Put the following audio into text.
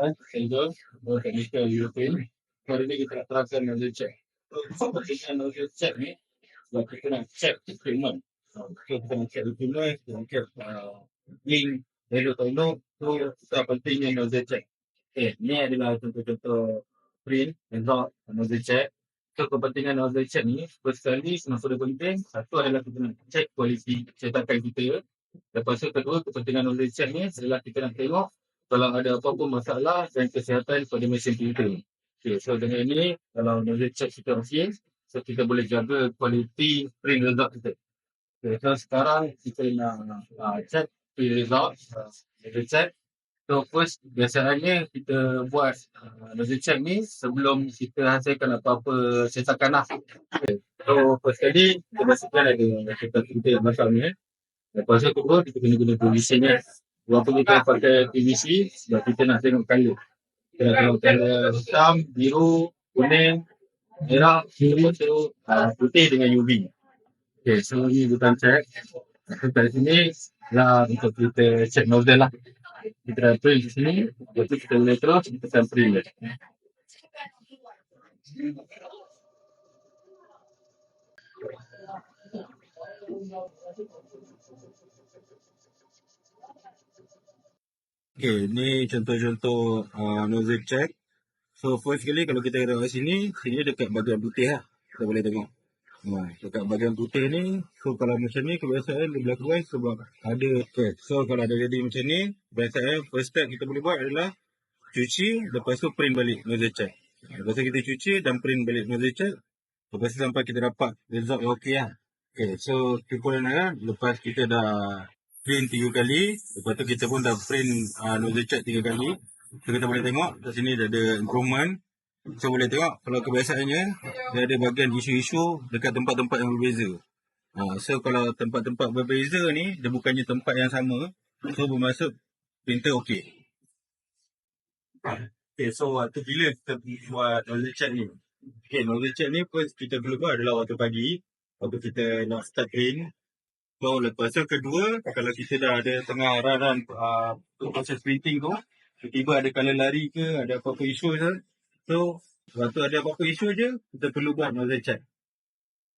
Hello, technical European. Hari ni kita nak terangkan nozzle check. So, pentingnya nozzle check ni, sebab kita nak check equipment. Kita nak check equipment, kita nak check link, hello tolong. So, kita pentingnya nozzle check. Ni adalah contoh-contoh print, result, nozzle check. So, kepentingan nozzle check ni, first kali, semasa penting, satu adalah kita nak check kualiti cetakan kita. Lepas tu, kedua, kepentingan nozzle check ni adalah kita nak tengok kalau ada apa-apa masalah dan kesihatan pada mesin kita. Okay, so dengan ini, kalau nozzle check kita okey, so kita boleh jaga kualiti print result kita. Okay, so sekarang kita nak check print result, nozzle check. So first, biasanya kita buat nozzle check ni sebelum kita hasilkan apa-apa cetakan lah. Okay. So first kali, kita pastikan ada cetakan kita yang masam ni. Lepas tu kedua, kita kena guna PVC ni. Berapa kita pakai PVC sebab kita nak tengok colour. Kita nak tengok colour hitam, biru, kuning, merah, lepas tu putih dengan UV. Okay, so ni butang check. Kat sini lah untuk kita check nozzle lah. Kita dah print di sini. Lepas tu kita boleh terus, kita akan print je. Okay, ni contoh-contoh nozzle check. So first kali kalau kita tengok sini dekat bahagian putih lah. Kita boleh tengok. Dekat bahagian putih ni, so kalau macam ni kebiasaan dia berlaku sebab ada. Okay, so kalau ada jadi macam ni, biasanya first step kita boleh buat adalah cuci, lepas tu print balik nozzle check. Lepas tu kita cuci dan print balik nozzle check. Lepas tu sampai kita dapat result yang okey lah. Okay, so kesimpulan dia, lepas kita dah print 3 kali, lepas tu kita pun dah print nozzle check 3 kali. So kita boleh tengok kat sini dah ada improvement. So boleh tengok kalau kebiasaannya dia ada bahagian isu-isu dekat tempat-tempat yang berbeza. So kalau tempat-tempat berbeza ni dia bukannya tempat yang sama, so bermaksud printer okey. Okay, so waktu bila kita buat nozzle check ni? Okay, nozzle check ni first kita perlu buat adalah waktu pagi, waktu kita nak start print. So lepas tu kedua, kalau kita dah ada tengah run proses printing tu, tiba-tiba ada colour lari ke, ada apa-apa isu je. So waktu ada apa-apa isu je, kita perlu buat nozzle check.